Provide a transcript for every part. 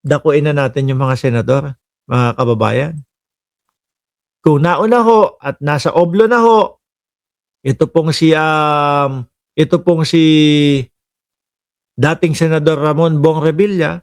dakuin na natin yung mga senador, mga kababayan. Kung nauna ho at nasa oblo na ho, ito pong si dating Senador Ramon Bong Revilla.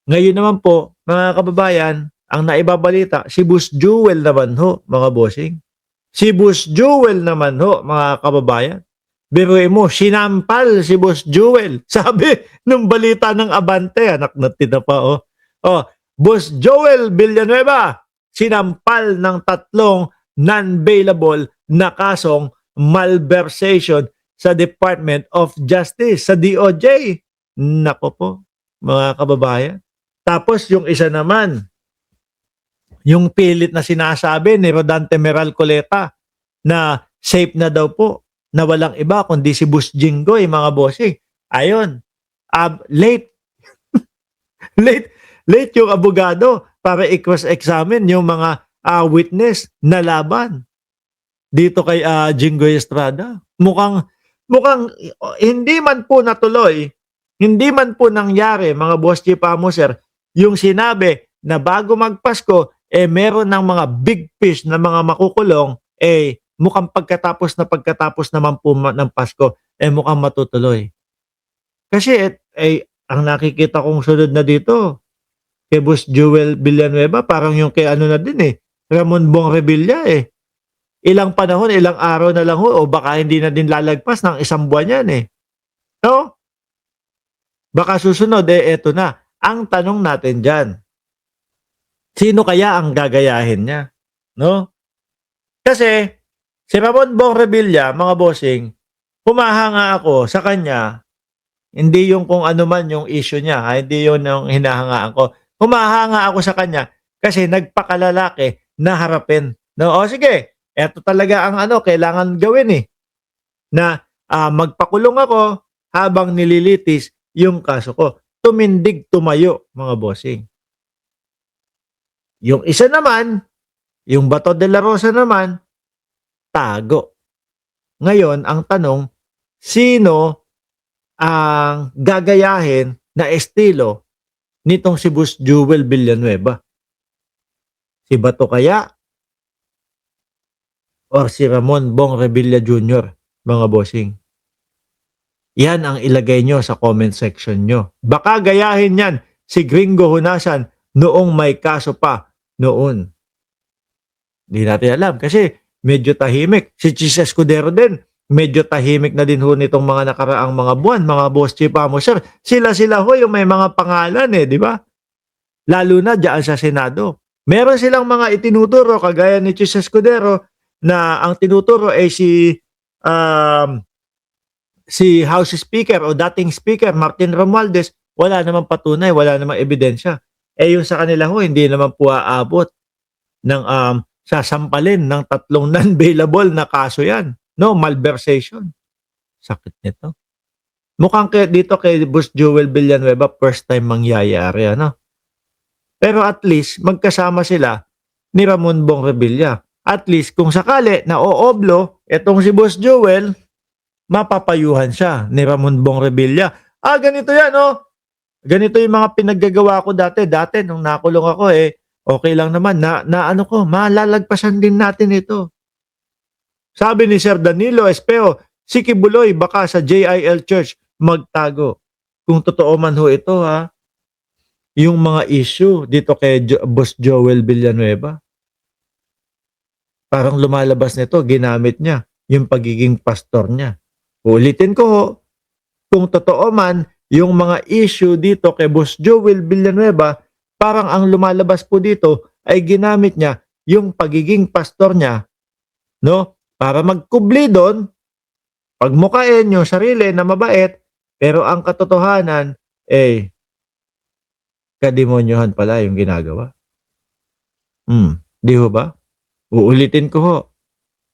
Ngayon naman po, mga kababayan, ang naibabalita, si Boss Jewel naman ho, mga bossing. Si Boss Jewel naman ho, mga kababayan. Biruin mo, sinampal si Boss Jewel. Sabi nung balita ng Abante, anak natin na pa, oh. Oh, Boss Joel Villanueva, sinampal ng 3 non-bailable na kasong malversation sa Department of Justice, sa DOJ. Nako po, mga kababayan. Tapos yung isa naman, yung pilit na sinasabi ni Rodante Meralcoleta na safe na daw po, na walang iba kundi si Boss Jinggoy, mga bossing. Ayon, late, late yung abogado para i-cross-examine yung mga witness na laban dito kay Jinggoy Estrada. Mukhang hindi man po natuloy, hindi man po nangyari, mga boss chief sir, yung sinabi na bago magpasko, meron ng mga big fish na mga makukulong, mukhang pagkatapos naman po ng Pasko, mukhang matutuloy. Kasi ang nakikita kong sunod na dito, kay Boss Joel Villanueva, parang yung kay ano na din Ramon Bong Revilla Ilang panahon, ilang araw na lang ho, o baka hindi na din lalagpas ng 1 buwan yan No? Baka susunod, eto na. Ang tanong natin dyan, sino kaya ang gagayahin niya? No? Kasi, si Ramon Bong Revilla, mga bossing, humahanga ako sa kanya, hindi yung kung ano man yung issue niya, hindi yun yung hinahangaan ko. Humahanga ako sa kanya kasi nagpakalalaki na harapin. No? O sige, eto talaga ang kailangan gawin na magpakulong ako habang nililitis yung kaso ko. Tumindig tumayo, mga bossing. Yung isa naman, yung Bato de la Rosa naman, tago. Ngayon, ang tanong, sino ang gagayahin na estilo nitong si Boss Joel Villanueva? Si Bato kaya? Or si Ramon Bong Revilla Jr., mga bossing? Yan ang ilagay nyo sa comment section nyo. Baka gayahin yan si Gringo Hunasan noong may kaso pa noon. Hindi natin alam kasi medyo tahimik. Si Chis Escudero din, medyo tahimik na din ho nitong mga nakaraang mga buwan, mga boss chief sir. Sila ho yung may mga pangalan di ba? Lalo na diyan sa Senado. Meron silang mga itinuturo kagaya ni Chis Escudero na ang tinuturo ay si House Speaker o dating Speaker Martin Romualdez, wala namang patunay, wala namang ebidensya. Yung sa kanila ho, hindi naman po aabot ng sasampalin ng 3 non-bailable na kaso yan. No, malversation. Sakit nito. Mukhang dito kay Boss Joel Villanueva, first time mangyayari, Pero at least, magkasama sila ni Ramon Bong Revilla. At least, kung sakali na ooblo, etong si Boss Joel, mapapayuhan siya ni Ramon Bong Revilla. Ganito yan, Ganito yung mga pinaggagawa ko dati. Dati, nung nakulong ako, okay lang naman. Malalagpasan din natin ito. Sabi ni Sir Danilo Espeo, si Kibuloy baka sa JIL Church magtago. Kung totoo man ho ito, yung mga issue dito kay Boss Joel Villanueva. Parang lumalabas nito, ginamit niya yung pagiging pastor niya. Ulitin ko ho, kung totoo man, yung mga issue dito kay Boss Joel Villanueva, parang ang lumalabas po dito ay ginamit niya yung pagiging pastor niya, para magkubli doon, pagmukain yung sarili na mabait, pero ang katotohanan, kademonyohan pala yung ginagawa. Di ho ba? Uulitin ko ho,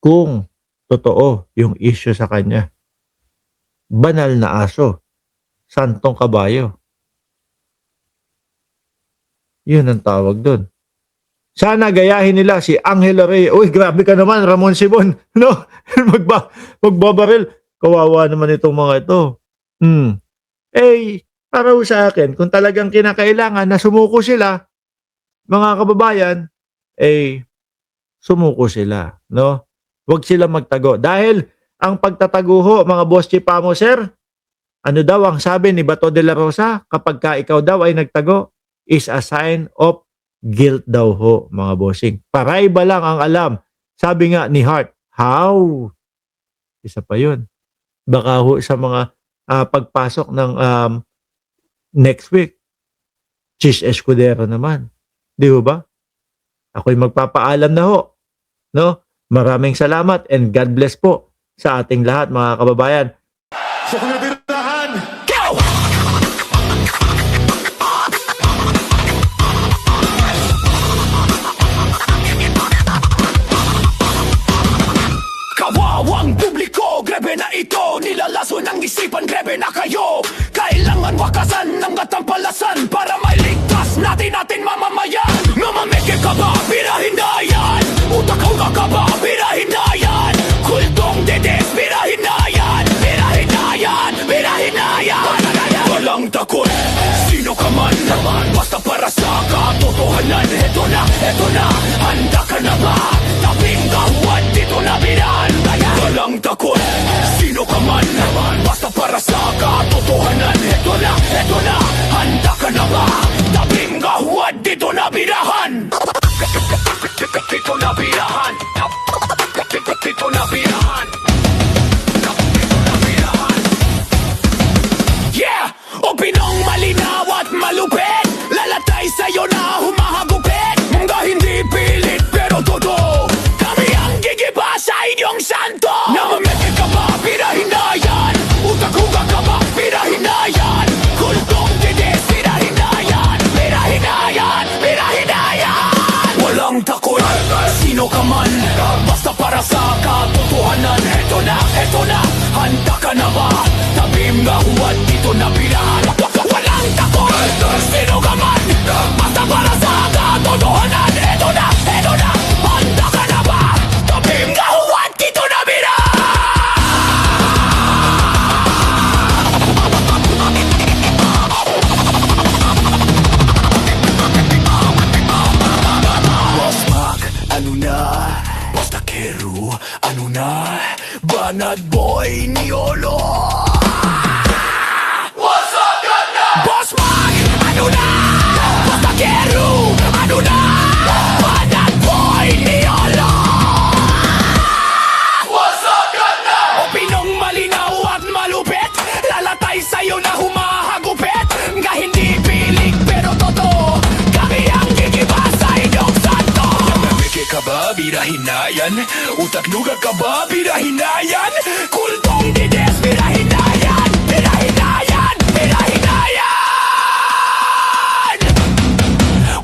kung totoo yung issue sa kanya, banal na aso, santong kabayo. Yun ang tawag doon. Sana gayahin nila si Angelo Reyes. Uy, grabe ka naman, Ramon Sibon. Magbabaril. Kawawa naman itong mga ito. para ho sa akin, kung talagang kinakailangan na sumuko sila, mga kababayan, eh, sumuko sila, no? Huwag sila magtago. Dahil ang pagtatago ho, mga boss chipamo, sir, ano daw ang sabi ni Bato de la Rosa, kapag ka ikaw daw ay nagtago, is a sign of guilt daw ho, mga bossing. Paraiba lang ang alam. Sabi nga ni Hart, how? Isa pa yun. Baka ho sa mga pagpasok ng next week, Chis Escudero naman. Di ho ba? Ako'y magpapaalam na ho. No? Maraming salamat and God bless po sa ating lahat, mga kababayan. Sa kunabirahan! Go! Kawawang publiko, grebe na ito. Nilalaso ng isipan, grebe na kayo. Kailangan wakasan ng katampalasan para mailigtas natin mamamayan. Mamameke ka ba? Birahin na yan. Utak ang kakaba? Birahin na yan. Kultong dedes? Birahin na yan. Birahin na yan. Birahin na yan. Walang takot, sino ka man. Basta para sa katotohanan. Eto na, handa ka na ba? Tabing kahuan, dito na birahan. Walang takot, sino ka man. Basta para sa katotohanan. Eto na, handa ka na ba? Tabing kahuan, dito na birahan. Dito na birahan. Dito na birahan. Yeah! O pinong malinaw at malupit, lalatay sa'yo na humahagupit. Mga hindi pilit pero totoo, kami ang gigiba sa inyong santo. Namameke ka ba? Birahin na yan. Utak-uga ka ba? Birahin na yan. Kultong dinis? Birahin na yan. Birahin na yan. Birahin na yan. Walang takot, sino ka man. Basta para sa katotohanan. Eto na, handa ka na ba? Tabim nga huwad, dito na birahan. Walang takot, sino ka man. Basta para sa katotohanan. Eto na, handa ka na ba? Tabim nga huwad, dito na birahan. Boss Mac, ano na? Basta Kero, ano na? Banat Boy Niolo. What's up, ganda? Boss Mac, ano na? Basta Kero, ano na? Banat Boy Niolo. What's up, ganda? O pinong malinaw at malupit, lalatay sa'yo na humahagupit. Nga hindi pilig pero totoo, kami ang gigiba sa inyong santo. Namameke ka ba? Birahin na yan. Utak nuga ka ba? Birahin na yan. Kultong dides? Birahin na yan. Birahin na yan. Birahin na yan.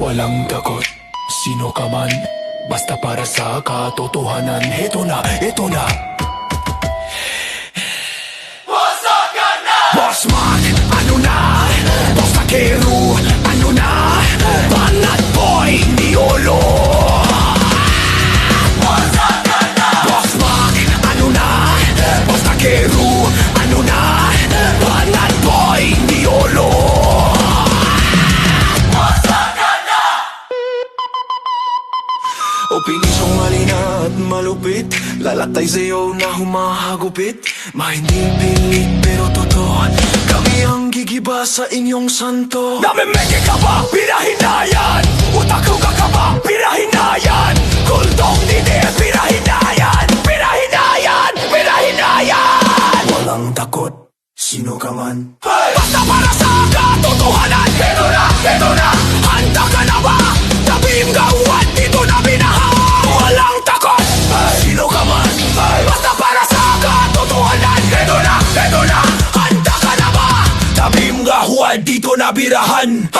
Walang takot, sino ka man. Basta para sa katotohanan. Ito na. What's up, ganda? Boss Mac, ano na? Basta Kero, ano na? Banat Boy Niolo. What's up, ganda? Boss Mac, ano na? Basta Kero, ano na? Banat Boy Niolo. What's up, ganda? O pinisong malina at malupit, lalatay sa'yo na humahagupit. Mahinding pilit pero totoo, kami ang gigiba sa inyong santo. Namimeke ka ba? Birahin na yan. Utak-uga ka ba? Birahin na yan. Kultong dinis? Birahin na yan. Birahin na yan. Birahin na yan. Walang takot, sino ka man. Basta para sa katotohanan. Ito na, handa ka na ba? Tabim gawan, dito na binahan. Walang takot, sino ka man. Basta para sa katotohanan. Ito na, handa ka na ba? Tabim gawan, dito na birahan.